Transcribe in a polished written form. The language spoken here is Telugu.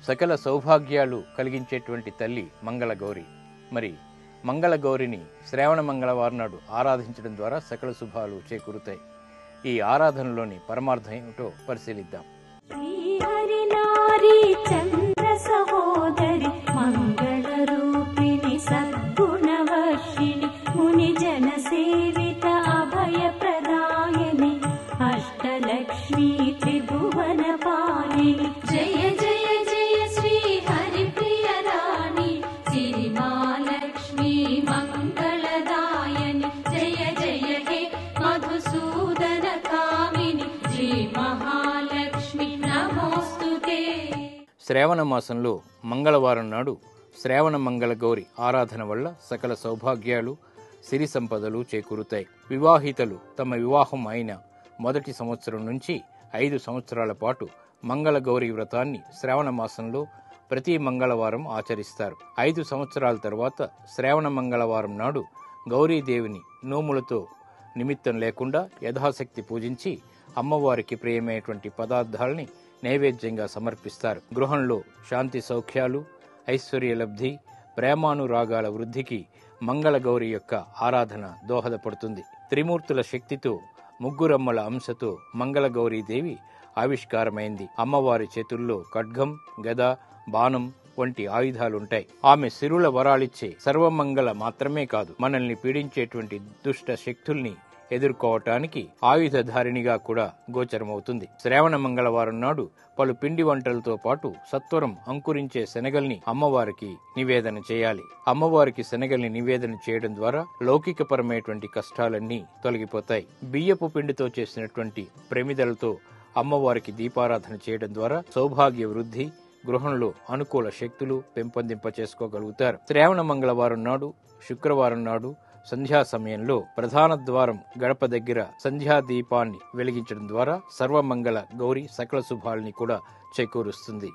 సకల సౌభాగ్యాలు కలిగించేటువంటి తల్లి మంగళగౌరి. మరి మంగళగౌరిని శ్రావణ మంగళవారం నాడు ఆరాధించడం ద్వారా సకల శుభాలు చేకూరుతాయి. ఈ ఆరాధనలోని పరమార్థం ఏమిటో పరిశీలిద్దాం. అష్టలక్ష్మీ త్రిభువన పాలిని జయ జయ జయ శ్రీ హరిప్రియ రాణి సిరి మహాలక్ష్మి మంగళదాయని జయ జయ హే మధుసూదన కామిని శ్రీ మహాలక్ష్మి నమోస్తుతే. శ్రావణ మాసంలో మంగళవారం నాడు శ్రావణ మంగళ గౌరి ఆరాధన వల్ల సకల సౌభాగ్యాలు సిరి సంపదలు చేకూరుతాయి. వివాహితలు తమ వివాహం అయిన మొదటి సంవత్సరం నుంచి 5 సంవత్సరాల పాటు మంగళగౌరి వ్రతాన్ని శ్రావణ మాసంలో ప్రతి మంగళవారం ఆచరిస్తారు. 5 సంవత్సరాల తర్వాత శ్రావణ మంగళవారం నాడు గౌరీదేవిని నోములతో నిమిత్తం లేకుండా యథాశక్తి పూజించి అమ్మవారికి ప్రియమైనటువంటి పదార్థాలని నైవేద్యంగా సమర్పిస్తారు. గృహంలో శాంతి సౌఖ్యాలు, ఐశ్వర్యలబ్ధి, ప్రేమానురాగాల వృద్ధికి మంగళగౌరి యొక్క ఆరాధన దోహదపడుతుంది. త్రిమూర్తుల శక్తితో ముగ్గురమ్మల అంశతో మంగళగౌరీదేవి ఆవిష్కారమైంది. అమ్మవారి చేతుల్లో ఖడ్గం, గద, బాణం వంటి ఆయుధాలుంటాయి. ఆమె సిరుల వరాలిచ్చే సర్వమంగళ మాత్రమే కాదు, మనల్ని పీడించేటువంటి దుష్ట శక్తుల్ని ఎదుర్కోవటానికి ఆయుధధారిణిగా కూడా గోచరమవుతుంది. శ్రావణ మంగళవారం నాడు పలు పిండి వంటలతో పాటు సత్వరం అంకురించే శనగల్ని అమ్మవారికి నివేదన చేయాలి. అమ్మవారికి శనగల్ని నివేదన చేయడం ద్వారా లౌకికపరమైనటువంటి కష్టాలన్నీ తొలగిపోతాయి. బియ్యపు పిండితో చేసినటువంటి ప్రమిదలతో అమ్మవారికి దీపారాధన చేయడం ద్వారా సౌభాగ్య వృద్ధి, గృహంలో అనుకూల శక్తులు పెంపొందింప చేసుకోగలుగుతారు. శ్రావణ మంగళవారం నాడు, శుక్రవారం నాడు సంధ్యా సమయంలో ప్రధాన ద్వారం గడప దగ్గర సంధ్యా దీపాన్ని వెలిగించడం ద్వారా సర్వమంగళ గౌరి సకల శుభాల్ని కూడా చేకూరుస్తుంది.